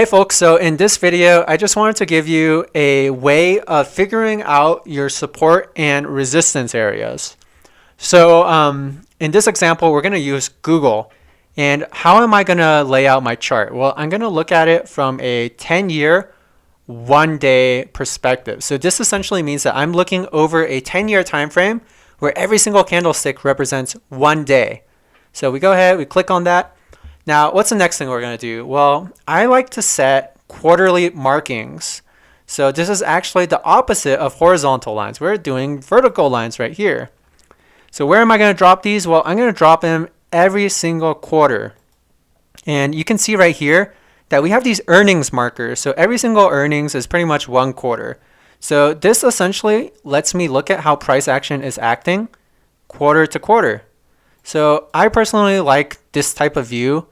Hey folks, so in this video, I just wanted to give you a way of figuring out your support and resistance areas. So in this example, we're going to use Google. And how am I going to lay out my chart? Well, I'm going to look at it from a 10-year, one-day perspective. So this essentially means that I'm looking over a 10-year time frame where every single candlestick represents one day. So we go ahead, we click on that. Now, what's the next thing we're going to do? Well, I like to set quarterly markings. So this is actually the opposite of horizontal lines. We're doing vertical lines right here. So where am I going to drop these? Well, I'm going to drop them every single quarter. And you can see right here that we have these earnings markers. So every single earnings is pretty much one quarter. So this essentially lets me look at how price action is acting quarter to quarter. So I personally like this type of view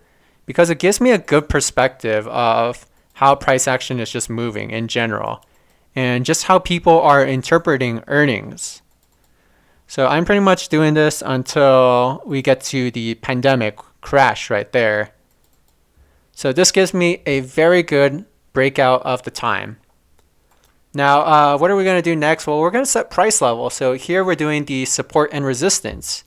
because it gives me a good perspective of how price action is just moving in general and just how people are interpreting earnings. So I'm pretty much doing this until we get to the pandemic crash right there. So this gives me a very good breakout of the time. Now, what are we going to do next? Well, we're going to set price level. So here we're doing the support and resistance.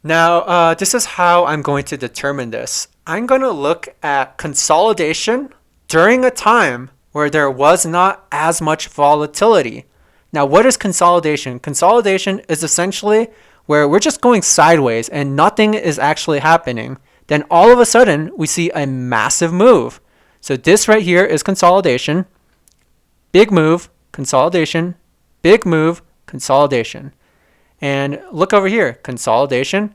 Now, this is how I'm going to determine this. I'm going to look at consolidation during a time where there was not as much volatility. Now, what is consolidation? Consolidation is essentially where we're just going sideways and nothing is actually happening. Then all of a sudden, we see a massive move. So this right here is consolidation. Big move, consolidation, big move, consolidation. And look over here, consolidation,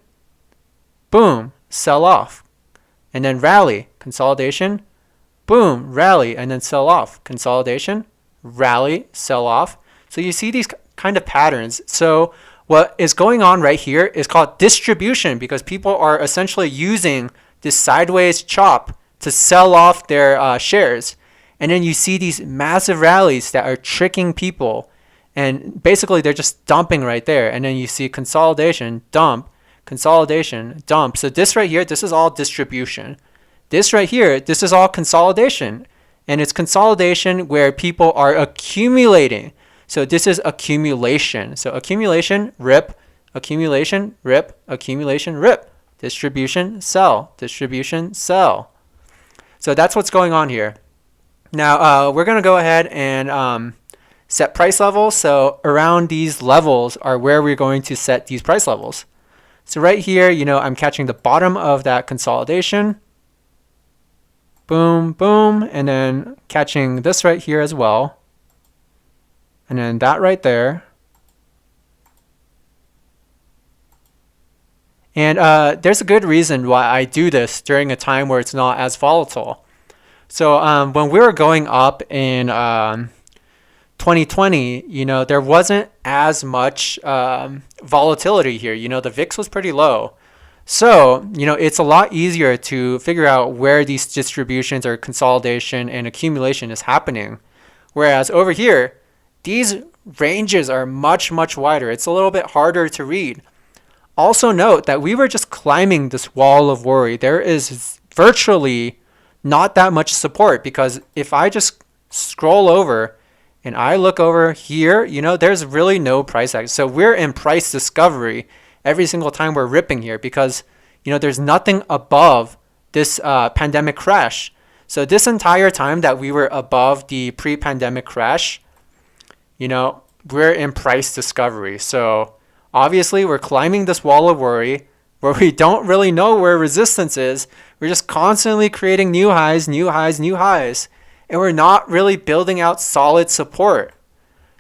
boom, sell off. And then rally, consolidation, boom, rally, and then sell off. Consolidation, rally, sell off. So you see these kind of patterns. So what is going on right here is called distribution because people are essentially using this sideways chop to sell off their shares. And then you see these massive rallies that are tricking people. And basically, they're just dumping right there. And then you see consolidation, dump, consolidation, dump. So this right here, this is all distribution. This right here, this is all consolidation. And it's consolidation where people are accumulating. So this is accumulation. So accumulation, rip, accumulation, rip, accumulation, rip. Distribution, sell, distribution, sell. So that's what's going on here. Now, we're going to go ahead and set price levels. So around these levels are where we're going to set these price levels. So right here, I'm catching the bottom of that consolidation. Boom, boom. And then catching this right here as well. And then that right there. And there's a good reason why I do this during a time where it's not as volatile. So when we were going up in 2020, there wasn't as much volatility here. The VIX was pretty low. So, it's a lot easier to figure out where these distributions or consolidation and accumulation is happening. Whereas over here, these ranges are much, much wider. It's a little bit harder to read. Also note that we were just climbing this wall of worry. There is virtually not that much support because if I just scroll over and I look over here, there's really no price action. So we're in price discovery every single time we're ripping here because, there's nothing above this pandemic crash. So this entire time that we were above the pre-pandemic crash, we're in price discovery. So obviously we're climbing this wall of worry where we don't really know where resistance is. We're just constantly creating new highs, new highs, new highs. And we're not really building out solid support.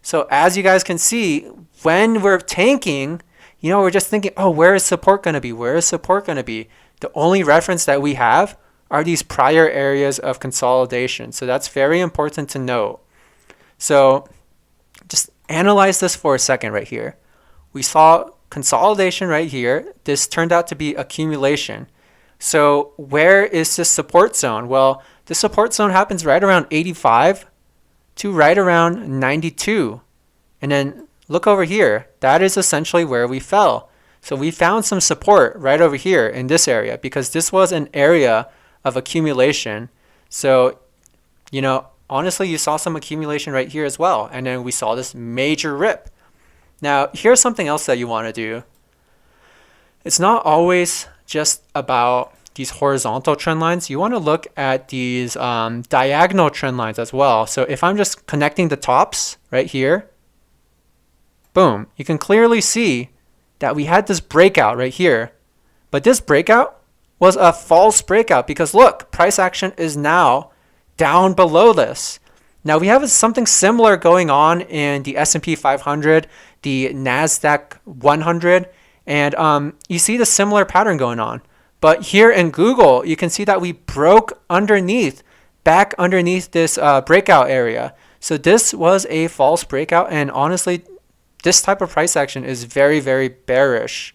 So as you guys can see, when we're tanking, we're just thinking, oh, where is support going to be? Where is support going to be? The only reference that we have are these prior areas of consolidation. So that's very important to note. So just analyze this for a second right here. We saw consolidation right here. This turned out to be accumulation. So where is this support zone? Well, the support zone happens right around 85 to right around 92. And then look over here. That is essentially where we fell. So we found some support right over here in this area because this was an area of accumulation. So, honestly, you saw some accumulation right here as well. And then we saw this major rip. Now, here's something else that you want to do. It's not always just about these horizontal trend lines. You want to look at these diagonal trend lines as well. So if I'm just connecting the tops right here, boom, you can clearly see that we had this breakout right here. But this breakout was a false breakout because look, price action is now down below this. Now we have something similar going on in the S&P 500, the NASDAQ 100, and you see the similar pattern going on. But here in Google, you can see that we broke back underneath this breakout area. So this was a false breakout, and honestly, this type of price action is very, very bearish.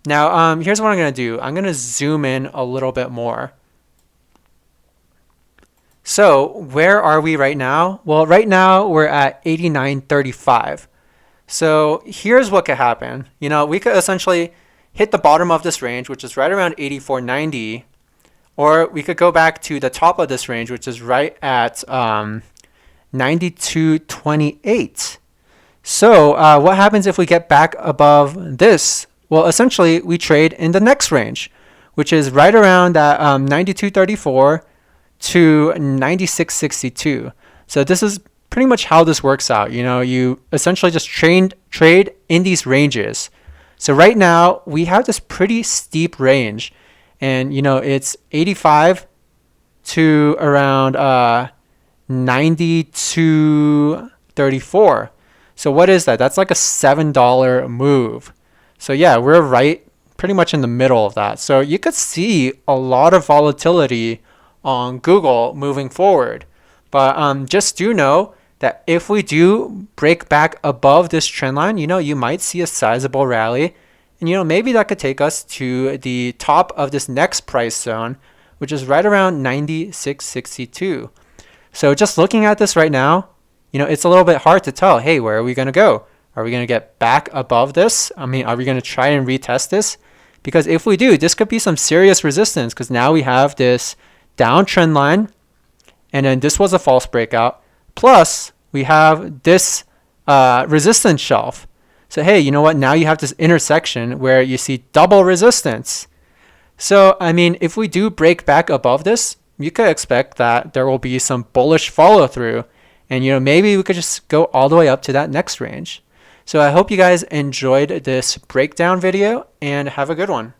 Now, here's what I'm going to do. I'm going to zoom in a little bit more. So where are we right now? Well, right now we're at 89.35. So here's what could happen. We could essentially hit the bottom of this range, which is right around 84.90, or we could go back to the top of this range, which is right at 92.28. So what happens if we get back above this? Well, essentially, we trade in the next range, which is right around that 92.34 to 96.62. So this is pretty much how this works out. You essentially just trade in these ranges. So right now, we have this pretty steep range. And, it's 85 to around 92.34. So what is that? That's like a $7 move. So yeah, we're right pretty much in the middle of that. So you could see a lot of volatility on Google moving forward. But just do know that if we do break back above this trend line, you might see a sizable rally. And maybe that could take us to the top of this next price zone, which is right around 96.62. So just looking at this right now, it's a little bit hard to tell, hey, where are we going to go? Are we going to get back above this? Are we going to try and retest this? Because if we do, this could be some serious resistance because now we have this downtrend line, and then this was a false breakout. Plus, we have this resistance shelf. So hey, you know what? Now you have this intersection where you see double resistance. So, if we do break back above this, you could expect that there will be some bullish follow through. And, maybe we could just go all the way up to that next range. So I hope you guys enjoyed this breakdown video and have a good one.